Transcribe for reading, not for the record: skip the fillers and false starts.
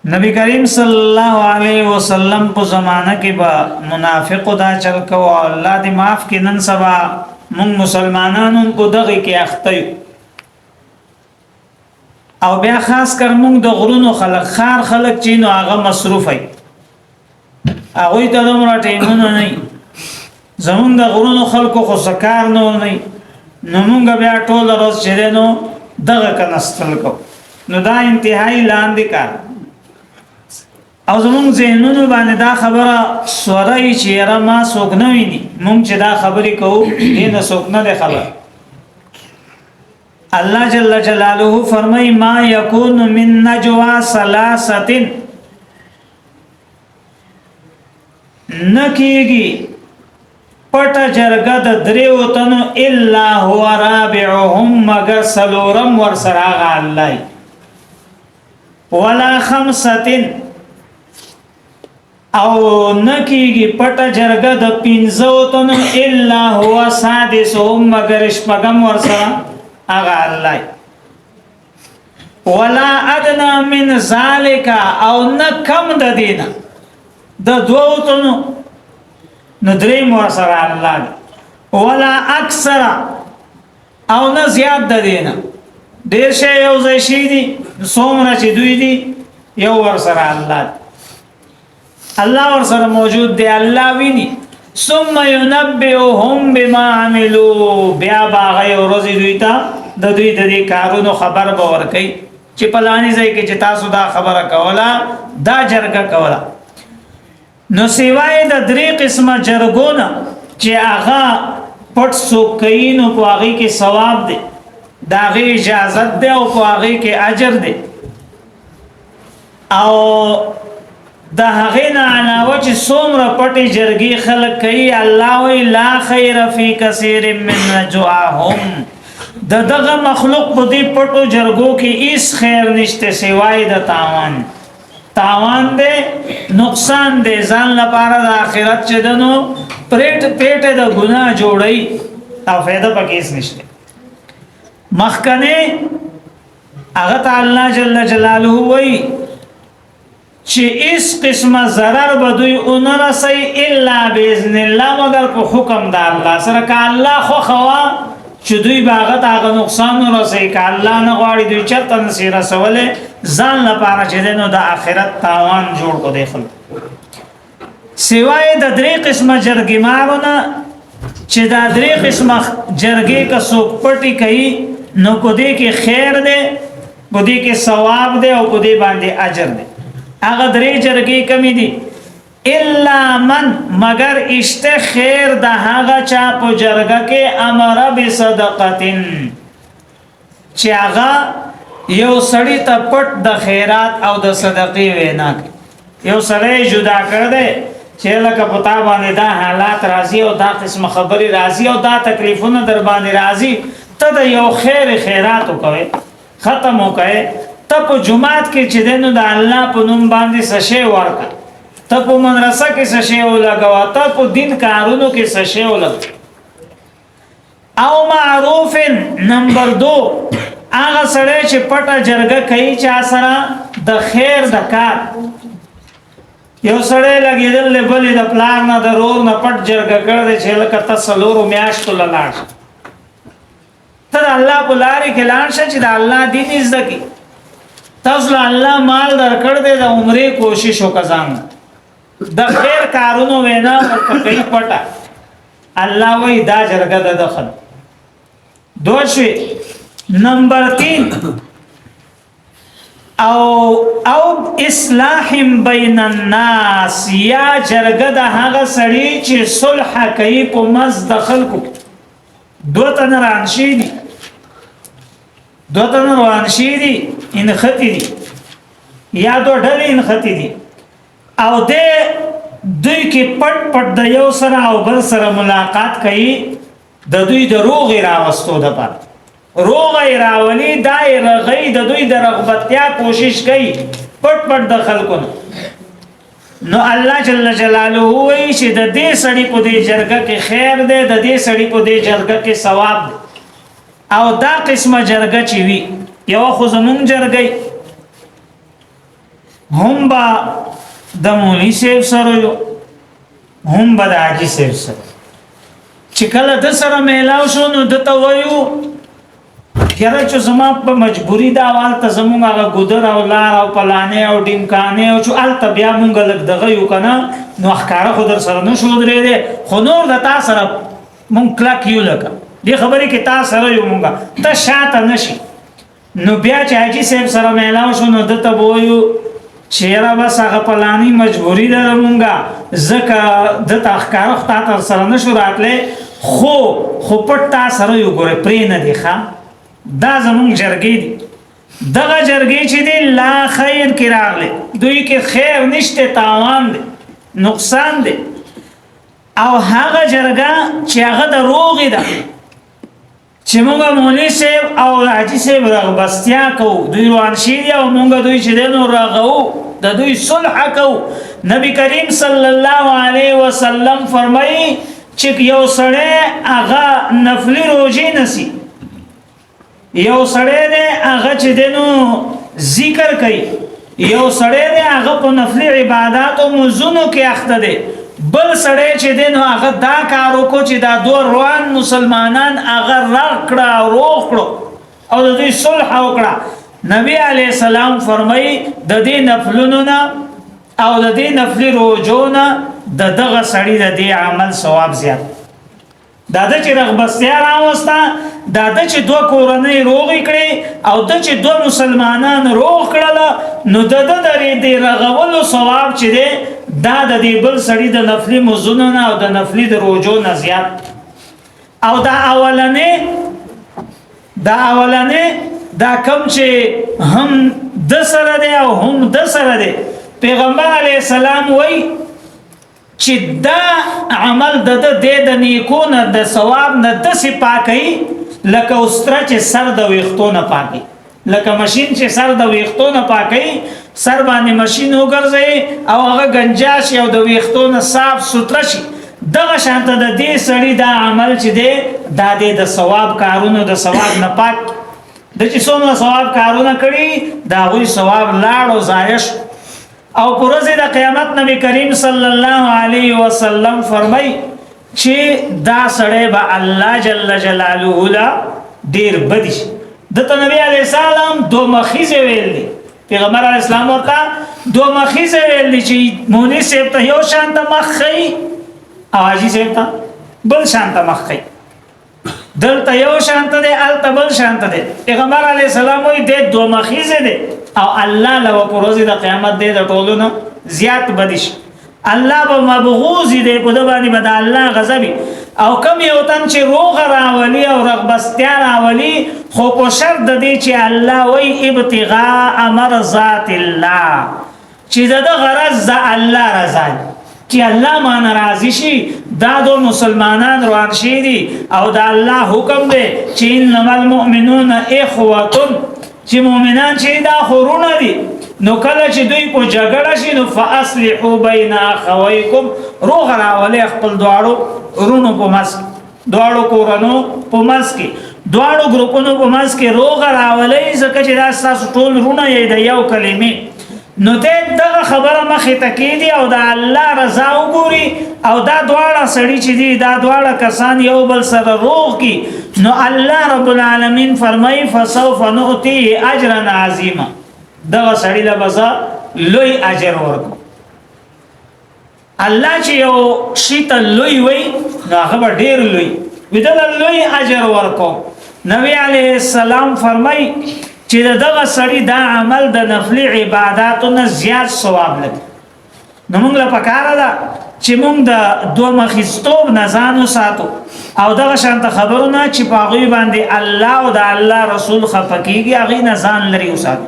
نبی کریم صلی الله علیه وسلم په زمانہ کې با منافق دا چل کو الله دې معاف کړي نن سبا موږ مسلمانانو په دغه کې اخته او بیا خاص کر موږ د غرونو خار خلک چې نو هغه مصروف وي هغه ته دومره ټیمونه نه زمونږ د غرونو خلکو خو سکار نه نو موږ بیا ټول ورځ چې نو دغه کنستل کو نو دا انتهایی لاندې کار او زمونږ ذهنونو باندې دا خبره سورای چې را ما څوک نه ویني مونږ چې دا خبرې کوو دې نه څوک نه خبر الله جل جلاله فرمای ما یکون من نجوا ثلاثه نکیږي پټ جرګه د دریو تنو الا هو رابعهم مگر سلورم ور سره الله ولا خمسه او نکیږي پټه جرګه د پینځو تنو الا هو سادسهم مگر شپږم ورسره هغه الله ولا ادنى من ذلك او نکم د دینه د دوو تنو ندریم ورسره الله ولا اکثر او نه زیات د دینه ډیر شی یو ځای شي دي څومره چې دوی دي یو ورسره الله الله ورسره موجود دی الله ویني ثم ينبئهم بما عملوا بیا باغه ورځي دوی ته د دوی د کارونو خبر به ورکي چې پلاني ځای کې چې تاسو دا خبره کوله دا جرګه کوله نو سیوای د درې قسمه جرګونه چې هغه پټ سوکینو په هغه کې ثواب دی دا غي اجازه ده او په هغه کې اجر دی او د هغه نه علاوه چې څومره پټي جرګي خلک کوي الله وی لا خیر فی کثیر من نجواهم دغه مخلوق په دې پټو جرګو کې هیڅ خیر نشته سوای د تاوان دی نقصان دی ځان لپاره د آخرت چې دنو پیټ د ګناه جوړي او فائدہ پکې هیڅ نشته مخکنه هغه تعالی جل جلاله وی چې اس قسمه ضرر بدوی اونرسي الا باذن الله مگر په حکم د الله سره ک الله خو خوا چې دوی باغت هغه نقصان ورسي ک الله نه غواړي دوی چرته نصیره سواله ځان لپاره چې دنو د آخرت تاوان جوړ کو دی خل سوای د درې قسمه جرګې مارونه چې د درې قسمه جرګې کا څوک پټي کوي نو کو دې کې خیر دی کو دې کې ثواب دی او کو دې باندې اجر دی اغه درې جرګې کمی دي الا من مگر اشته خیر د هغه چا په جرګه کې امر بصدقتن چې هغه یو سړی ته پټ د خیرات او د صدقې وینا کوي یو سړی جدا کړ دې چې لکه پتا باندې دا حالات راځي او دا قسم خبري راځي او دا تکلیفونه در باندې راځي ته د یو خیرات وکوي ختم وکوي ته په جمعات کې چې دنو د الله په نوم باندې سشي ورکا ته په مدرسه کې سشي ولګوا ته په دین کارونو کې سشي ولګ او معروف نمبر 2 هغه سره چې پټه جرګه کوي چې سره د خیر د کار یو سره لګیدل بلې د پلان نه ضرور نه پټ جرګه کړی چې لکه تسلورو میاشتو لاړ ته الله په لارې کې لاړ شې چې د الله دین عزت کی تاسو الله مال درکړ دې د عمره کوشش وکړم د خیر کارونو وینا کوي پټه الله وی دا جرګه د دخل دوشي نمبر 3 او اصلاح بین الناس یا جرګه د هغه سړی چې صلح کوي په مز د خلکو دوه تن روان شي دي ان ختی دي یا دو ډلې ان ختی دي او دوی کې پټ د یو سره او بل سره ملاقات کوي د دوی د روغ راوستو د پات روغ راولي دایره غي د دوی د رغبتیا کوشش کوي پټ د خلکو نو الله جل جلاله وایي چې د دې سړی په دې جرګه کې خیر دی د دې سړی په دې جرګه کې ثواب دی او دا قسمه جرګه چې وي یو خو زمونږ جرګه هم با د مولوی صاحب سره یو هم با د حاجي صاحب سره چې کله د سره میلاو شو نو دته وایو یاره چې زما په مجبوری دا والته زمونږ هغه ګودر او لار او پلانې او ډیمکانې او چې هلته بیا مونږ لږ دغه یو که نه نو ښکاره خو در سره نه شو درېدی خو نور د تا سره مونږ کلک یو لکه دې خبرې کې تا سره یو مونږه ته شاته نه شي نو بیا چې حاجي صاحب سره میلاو شو نو دته به وایو چې یاره بس هغه پلانې مجبوري ده مونږه ځکه دته ښکاره خو تا تر سره نه شو راتلی خو پټ تا سره یو ګورې پرې نه دی ښه دا زمونږ جرګې دي دغه جرګې چې دی لا خیر کې راغلی دوی کې خیر نشته تاوان دی نقصان دی او هغه جرګه چې هغه د روغې ده چې مونږ مولوي صاحب او حاجي صاحب رغبستیا کوو دوی روان شي دي او مونږ دوی چې دی نو رغوو د دوی صلح کوو نبی کریم صلی الله علیه وسلم فرمایي چې یو سړی هغه نفلي روژې نسی یو سړی دی هغه چې دی نو ذکر کوي یو سړی دی هغه په نفلي عباداتو مزونو کې اخته دی بل سړی چې دی نو هغه دا کار وکړو چې دا دوه روان مسلمانان هغه رغ کړه او روغ کړو او د دوی صلح وکړه نبی علیه السلام فرمایي د دې نفلونو نه او د دې نفلي روژو نه د دغه سړي د دې عمل ثواب زیات دا د چې رغبستیا راوسته دا د چې دوه کورنۍ روغې کړې او د چې دوه مسلمانان روغ کړله نو د ده د دې رغولو ثواب چې دی دا د دې بل سړي د نفلي مزونو نه او د نفلي د روژو نه زیات او دا اولنې دا کم چې هم د سره دی او هم د سره دی پیغمبر علیه السلام وایي چې دا عمل د نیکو نه د ثواب نه داسې پاکوي لکه استره چې سر د ویښتو نه پاکي لکه ماشین چې سر د ویښتو نه پاکوي سر باندې ماشین وګرځوي او هغه ګنجا شي او د ویښتو نه صاف سوتره شي دغه شانته د دې سړي دا عمل چې دی دا دی د ثواب کارونو د ثواب نه پاک د چې څومره ثواب کارونه کړي د هغوی ثواب لاړ او ضایع شو او پر ورځ د قیامت نبی کریم صلی الله علیه وسلم فرمای چې دا سړی به الله جل جلاله لا ډیر بدی شي دته نبی علیه السلام دو مخیزه ویل دي پیغمبر علیه السلام ورته دو مخیزه ویل دي چې مولوی صاحب ته یو شانت مخ خي او حاجي صاحب ته بل شانت مخ خي دلته یو شانت دی الته بل شانت دی پیغمبر علیه السلام وی دې دو مخیزه دي او الله له په ورځ د قیامت دې د ټولو نه زیات بدیش الله به مبغوض دې په د باندې به د الله غضب او کم یو تن چې روغ راولي او رغبستیا راولي خو په شرط د دې چې الله وی ابتغاء مرضات الله چې د غرض د الله رضا چې الله ما ناراضي شي دا دو مسلمانان روان شي دي او دا الله حکم دی چې انما المؤمنون اخوه چې مؤمنان چې دا خورونه دي نو کله چې دوی په جګړه شي نو فاصلحوا بین اخویکم روغ راولي خپل دواړو ورونو په مس دواړو کورونو په مس کې دواړو ګروپونو په مس کې روغ راولي ځکه چې دا تاسو ټول رونه یې د یو کلمې نو دغه خبره مخې ته کېدي او د الله رضا وګوري او دا دواړه سړي چې دي دا دواړه کسان یو بل سره روغ کی نو الله رب العالمین فرمای فسوف نؤتيه اجرا عظیما دغه سړي له بزا لوی اجر ورکو الله چې یو شی ته لوی وي نو هغه ډیر لوی ودل لوی اجر ورکو نبی علیه السلام فرمای چې دغه سړي دا عمل د نفلي عبادتونو نه زیات ثواب لري نو موږ له پکاره ده چې موږ د دوه مخستوب نه ځان وساتو او دغه شانت خبرونه چې په هغوی باندې الله او د الله رسول خفه کیږي هغې نه ځان لرې وساتو